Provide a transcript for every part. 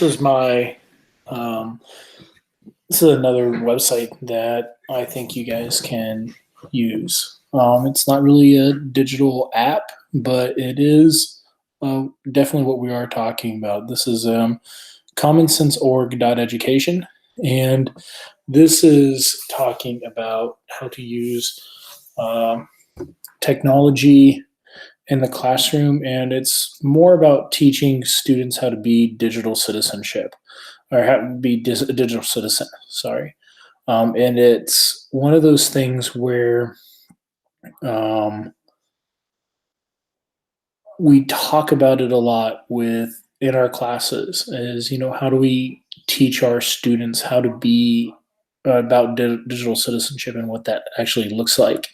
this is my um, this is another website that I think you guys can use. It's not really a digital app, but it is definitely what we are talking about. This is commonsense.org.education, and this is talking about how to use um, technology in the classroom, and it's more about teaching students how to be digital citizenship or how to be a digital citizen. Sorry, and it's one of those things where um, we talk about it a lot with in our classes. Is how do we teach our students how to be about digital citizenship and what that actually looks like.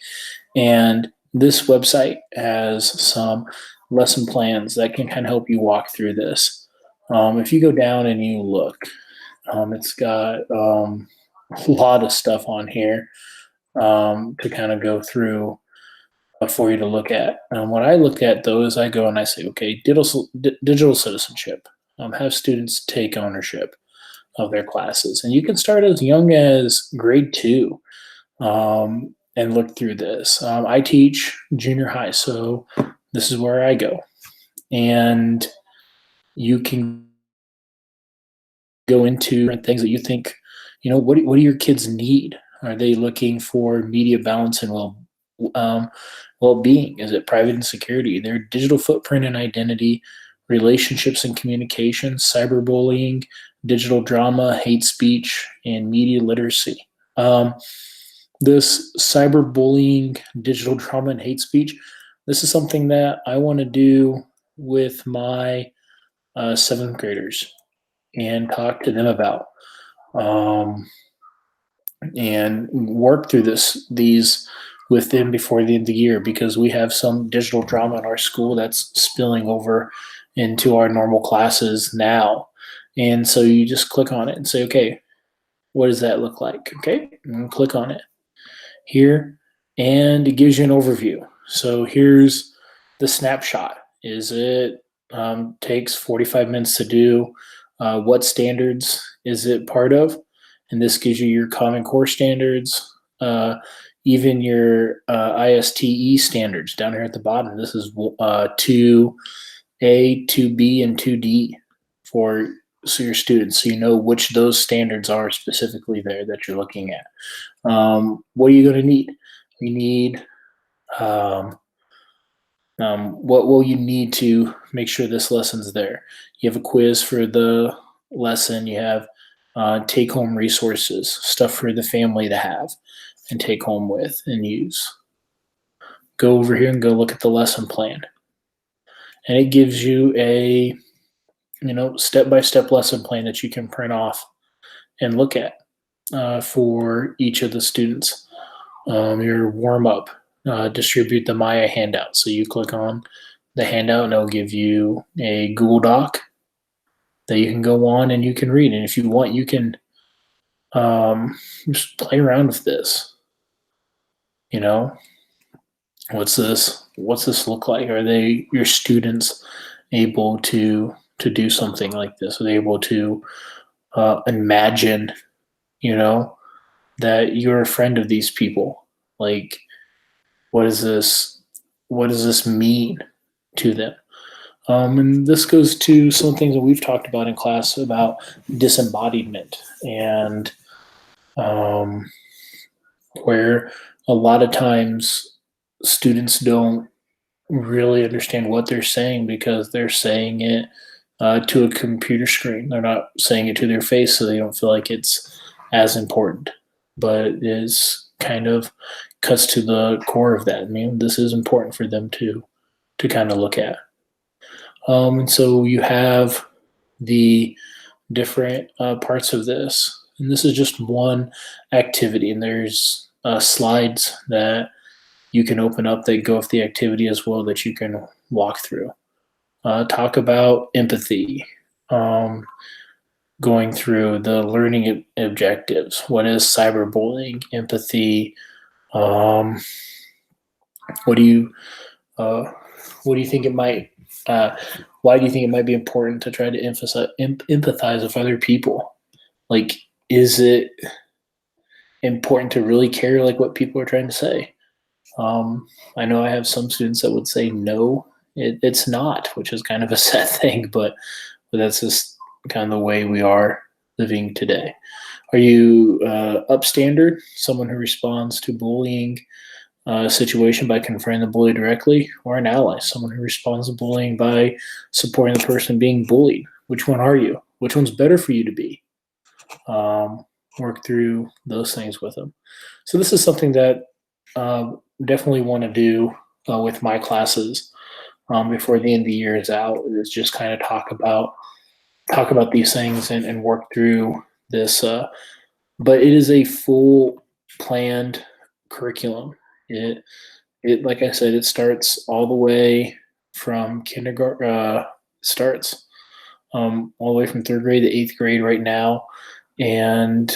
And this website has some lesson plans that can kind of help you walk through this. If you go down and you look, it's got a lot of stuff on here to kind of go through for you to look at. What I look at, though, is I go and I say, okay, digital citizenship. Have students take ownership of their classes. And you can start as young as grade 2 and look through this. I teach junior high, so this is where I go. And you can go into different things that you think, what do your kids need? Are they looking for media balance and well-being? Is it private and security? Their digital footprint and identity, relationships and communication, cyberbullying, digital drama, hate speech, and media literacy. This cyberbullying, digital drama, and hate speech, this is something that I want to do with my seventh graders and talk to them about and work through these with them before the end of the year, because we have some digital drama in our school that's spilling over into our normal classes now. And so you just click on it and say, okay, what does that look like? Okay, and click on it here, and it gives you an overview. So here's the snapshot. Is it takes 45 minutes to do? What standards is it part of? And this gives you your Common Core standards, even your ISTE standards down here at the bottom. This is 2A, 2B, and 2D for your students, so you know which those standards are specifically there that you're looking at. What are you going to need? You need what will you need to make sure this lesson's there? You have a quiz for the lesson. You have take-home resources, stuff for the family to have and take home with and use. Go over here and go look at the lesson plan. And it gives you a step-by-step lesson plan that you can print off and look at for each of the students. Your warm-up, distribute the Maya handout. So you click on the handout and it'll give you a Google Doc that you can go on and you can read. And if you want, you can just play around with this. What's this look like? Are your students able to do something like this? Are they able to imagine, that you're a friend of these people? Like, what does this mean to them? And this goes to some things that we've talked about in class about disembodiment, and where a lot of times students don't really understand what they're saying because they're saying it to a computer screen. They're not saying it to their face, so they don't feel like it's as important. But it is kind of cuts to the core of that. I mean, this is important for them to kind of look at. And so you have the different parts of this. And this is just one activity. And there's slides that you can open up that go with the activity as well that you can walk through. Talk about empathy. Going through the learning objectives. What is cyberbullying? Empathy. What do you think it might? why do you think it might be important to try to empathize with other people? Like, is it important to really care like what people are trying to say? I know I have some students that would say no, it's not, which is kind of a sad thing, but that's just kind of the way we are living today. Are you upstander, someone who responds to bullying situation by confronting the bully directly, or an ally, someone who responds to bullying by supporting the person being bullied? Which one are you? Which one's better for you to be? Um, Work through those things with them. So this is something that definitely want to do with my classes before the end of the year is out. Is just kind of talk about these things and work through this. But it is a full planned curriculum. It like I said, it starts all the way from kindergarten. Starts all the way from third grade to eighth grade right now, and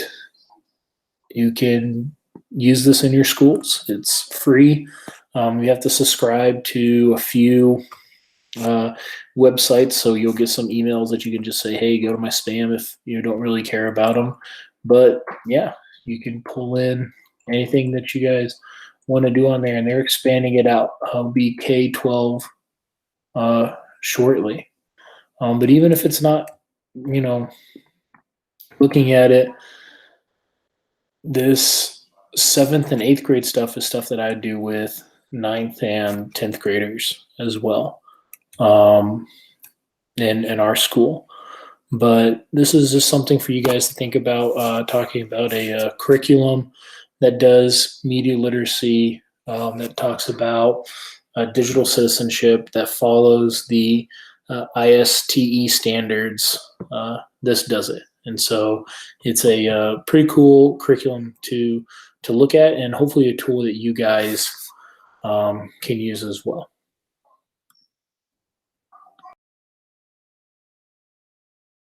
you can use this in your schools. It's free. You have to subscribe to a few uh, websites, so you'll get some emails that you can just say, "Hey, go to my spam," if you don't really care about them. But yeah, you can pull in anything that you guys want to do on there, and they're expanding it out. Be K-12 shortly. But even if it's not, you know, looking at it, this seventh and eighth grade stuff is stuff that I do with ninth and 10th graders as well um, in our school. But this is just something for you guys to think about, talking about a curriculum that does media literacy, that talks about digital citizenship, that follows the ISTE standards. This does it. And so it's a pretty cool curriculum to look at, and hopefully a tool that you guys can use as well.